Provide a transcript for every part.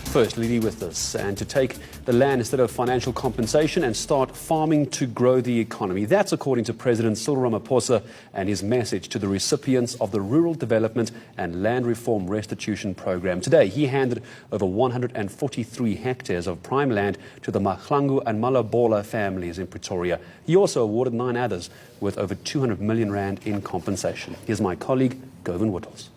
First, Lily with this, and to take the land instead of financial compensation and start farming to grow the economy. That's according to President Cyril Ramaphosa and his message to the recipients of the Rural Development and Land Reform Restitution Program. Today, he handed over 143 hectares of prime land to the Mahlangu and Malabola families in Pretoria. He also awarded 9 others with over 200 million rand in compensation. Here's my colleague, Govan Whittles.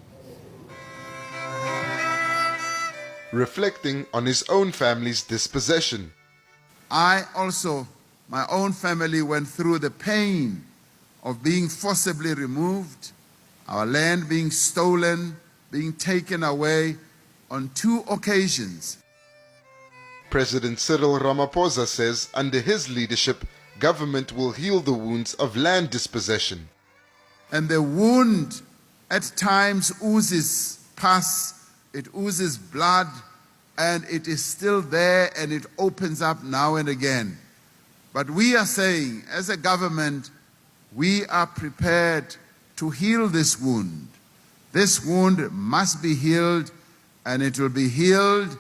Reflecting on his own family's dispossession. I also, my own family, went through the pain of being forcibly removed, our land being stolen, being taken away on 2 occasions. President Cyril Ramaphosa says under his leadership, government will heal the wounds of land dispossession. And the wound at times oozes pus. It oozes blood, and it is still there, and it opens up now and again. But we are saying, as a government, we are prepared to heal this wound. This wound must be healed, and it will be healed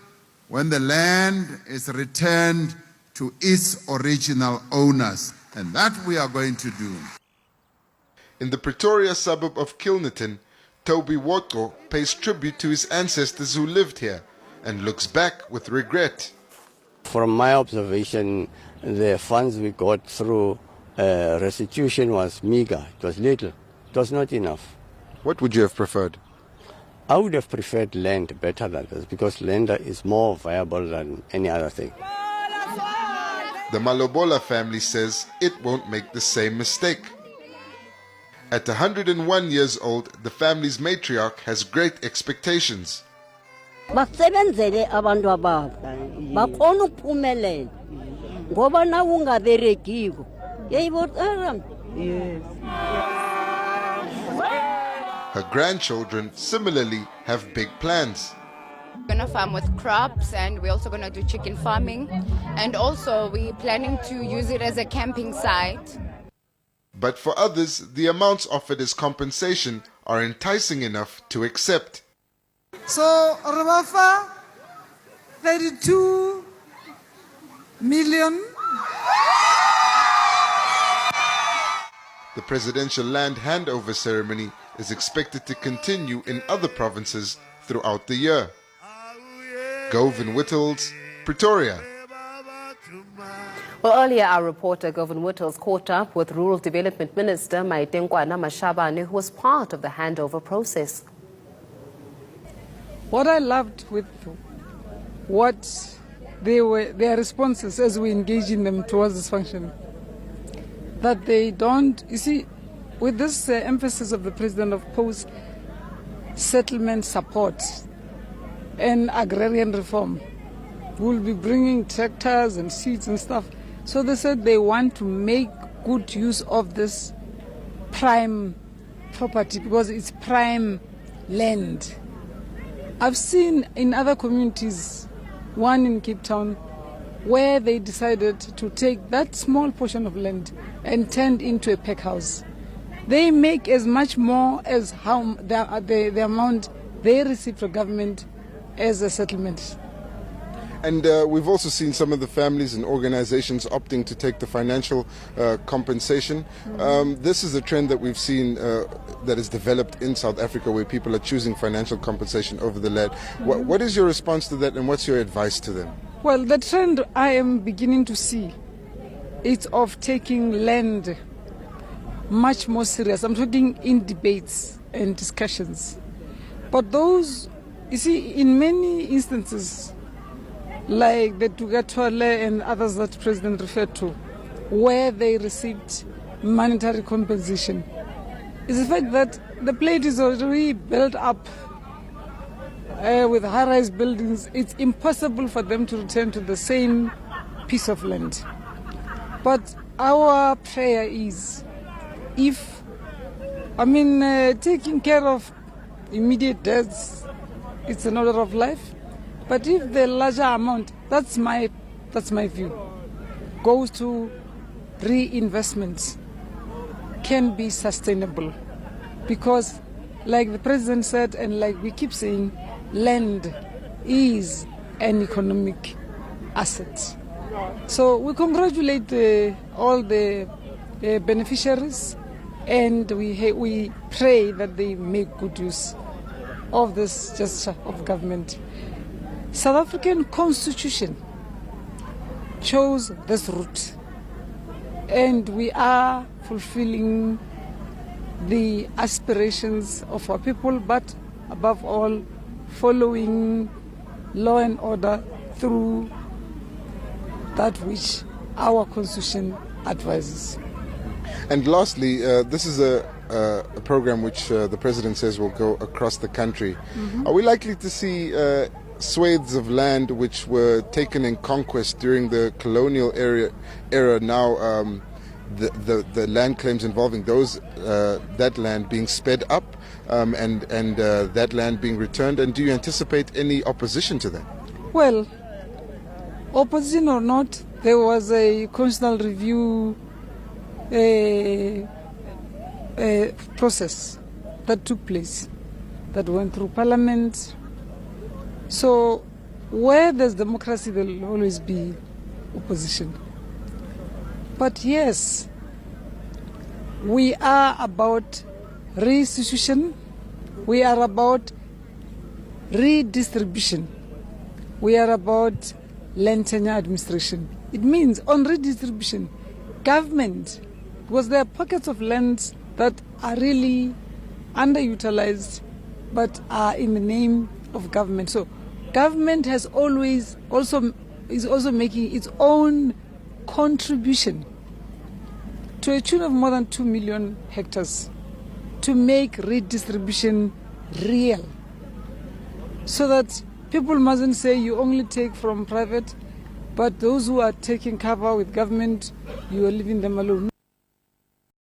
when the land is returned to its original owners. And that we are going to do. In the Pretoria suburb of Kilnerton, Toby Wotko pays tribute to his ancestors who lived here and looks back with regret. From my observation, the funds we got through restitution was meager. It was little. It was not enough. What would you have preferred? I would have preferred land better than this because land is more viable than any other thing. The Malabola family says it won't make the same mistake. At 101 years old, the family's matriarch has great expectations. Basebenzele abantu ababo bakhona ukuphumelela ngoba na ungaberekiko yayibona. Her grandchildren similarly have big plans. We're going to farm with crops, and we're also going to do chicken farming, and also we're planning to use it as a camping site. But for others, the amounts offered as compensation are enticing enough to accept. So, Rabafa, 32 million. The presidential land handover ceremony is expected to continue in other provinces throughout the year. Govan Whittles, Pretoria. Well, earlier our reporter Govan Whittles caught up with Rural Development Minister Maitenkwana Mashabane, who was part of the handover process. What I loved with what their responses as we engage in them towards this function, that they don't, you see, with this emphasis of the President of post-settlement support and agrarian reform, we'll be bringing tractors and seeds and stuff. So they said they want to make good use of this prime property because it's prime land. I've seen in other communities, one in Cape Town, where they decided to take that small portion of land and turn it into a pack house. They make as much more as how the amount they receive from government as a settlement. And we've also seen some of the families and organizations opting to take the financial compensation. This is a trend that we've seen that is developed in South Africa, where people are choosing financial compensation over the land. What is your response to that, and what's your advice to them? Well, the trend I am beginning to see is of taking land much more serious. I'm talking in debates and discussions. But those, you see, in many instances, like the Tugatwale and others that the President referred to, where they received monetary compensation, is the fact that the plate is already built up with high-rise buildings. It's impossible for them to return to the same piece of land. But our prayer is, taking care of immediate deaths, it's an order of life. But if the larger amount, that's my view, goes to reinvestments, can be sustainable. Because like the President said, and like we keep saying, land is an economic asset. So we congratulate all the beneficiaries, and we pray that they make good use of this gesture of government. South African Constitution chose this route, and we are fulfilling the aspirations of our people, but above all, following law and order through that which our Constitution advises. And lastly, this is a program which the President says will go across the country. Are we likely to see swathes of land which were taken in conquest during the colonial era now, the land claims involving those that land being sped up and that land being returned? And do you anticipate any opposition to that? Well, opposition or not, there was a constitutional review process that took place, that went through Parliament. So where there's democracy, there will always be opposition. But yes, we are about reinstitution, we are about redistribution, we are about land tenure administration. It means on redistribution, government, because there are pockets of lands that are really underutilized but are in the name of government. So government has always is also making its own contribution to a tune of more than 2 million hectares to make redistribution real, so that people mustn't say you only take from private, but those who are taking cover with government, you are leaving them alone.